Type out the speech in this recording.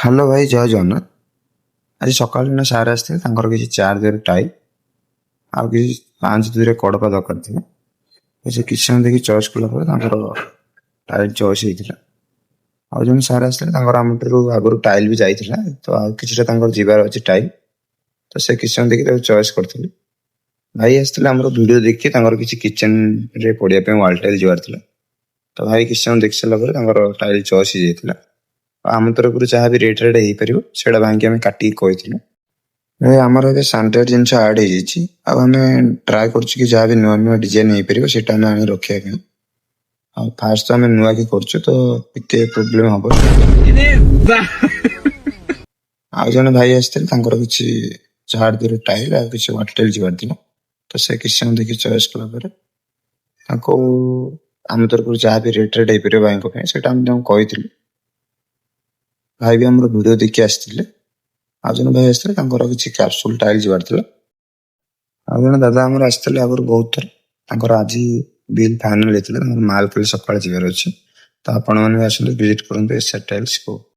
Hello ଭାଇ, ଜୟ ଜଗନ୍ନାଥ। ଆଜି ସକାଳୁ ନା ସାର୍ ଆସିଥିଲେ, ତାଙ୍କର କିଛି ଚାର୍ଜର ଟାଇ ଆଉ କିଛି 5-2ରେ କଡ଼ପା ଦରକାର ଥିଲା। ସେ କିଛି ସମୟ ଦେଖି ଚଏସ୍ କଲା ପରେ ତାଙ୍କର ଟାଇଲ୍ ଚଏସ୍ ହେଇଥିଲା। ଆଉ ଜଣେ ସାର୍ ଆସିଥିଲେ, ତାଙ୍କର ଆମଠାରୁ ଆଗରୁ ଟାଇଲ୍ ବି ଯାଇଥିଲା, ତ ଆଉ କିଛିଟା ତାଙ୍କର ଯିବାର ଅଛି ଟାଇଲ୍, ତ ସେ କିଛି ସମୟ ଦେଖି ତାକୁ ଚଏସ୍ କରିଥିଲେ। ଭାଇ ଆସିଥିଲେ ଆମର ଭିଡ଼ିଓ ଦେଖି, ତାଙ୍କର କିଛି କିଚେନ୍ରେ ପଡ଼ିବା ପାଇଁ ୱାଲ୍ ଟାଇଲ୍ ଯିବାର ଥିଲା। ତ ଭାଇ କିଛି ସମୟ ଦେଖି ସାରିଲା ପରେ ତାଙ୍କର ଟାଇଲ୍ ଚଏସ୍ ହେଇଯାଇଥିଲା। ଆମ ତରଫରୁ ଯାହା ବି ରେଟ୍ ହେଇପାରିବ ସେଇଟା ଭାଇଙ୍କି ଆମେ କାଟିକି କହିଥିଲୁ। ଭାଇ ଆମର ଏବେ ସାନିଟାରୀ ଜିନିଷ ଆଡ଼୍ ହେଇଯାଇଛି, ଆଉ ଆମେ ଟ୍ରାଏ କରୁଛୁ କି ଯାହା ବି ନୂଆ ନୂଆ ଡିଜାଇନ୍ ହେଇପାରିବ ସେଇଟା ଆମେ ଆଣି ରଖିବା ପାଇଁ। ଆଉ ଫାଷ୍ଟ ତ ଆମେ ନୂଆ କି କରୁଛୁ, ତ ଏତେ ପ୍ରୋବ୍ଲେମ୍ ହବ। ଆଉ ଜଣେ ଭାଇ ଆସିଥିଲେ, ତାଙ୍କର କିଛି ଚାର୍ଜର ଟାଇଲ୍ ଆଉ କିଛି ୱାଟର ଟାଇଲ୍ ଯିବାର ଥିଲା, ତ ସେ କିଛି ସମୟ ଦେଖି ଚଏସ୍ କଲା ପରେ ତାଙ୍କୁ ଆମ ତରଫରୁ ଯାହା ବି ରେଟ୍ ହେଇପାରିବ ଭାଇଙ୍କ ପାଇଁ ସେଇଟା ଆମେ ତାଙ୍କୁ କହିଥିଲୁ। ଭାଇ ବି ଆମର ଭିଡ଼ିଓ ଦେଖି ଆସିଥିଲେ। ଆଉ ଜଣେ ଭାଇ ଆସିଥିଲେ, ତାଙ୍କର କିଛି କ୍ୟାପସୁଲ୍ ଟାଇଲ୍ ଯିବାର ଥିଲା। ଆଉ ଜଣେ ଦାଦା ଆମର ଆସିଥିଲେ ଆଗରୁ ବହୁତ ଥର, ତାଙ୍କର ଆଜି ବିଲ୍ ଫାଇନାଲ୍ ହେଇଥିଲା, ତାଙ୍କର ମାଲ୍ କାଲି ସକାଳେ ଯିବାର ଅଛି। ତ ଆପଣମାନେ ବି ଆସନ୍ତୁ, ଭିଜିଟ୍ କରନ୍ତୁ ଏସ୍ ଆର୍ ଟାଇଲ୍ସକୁ।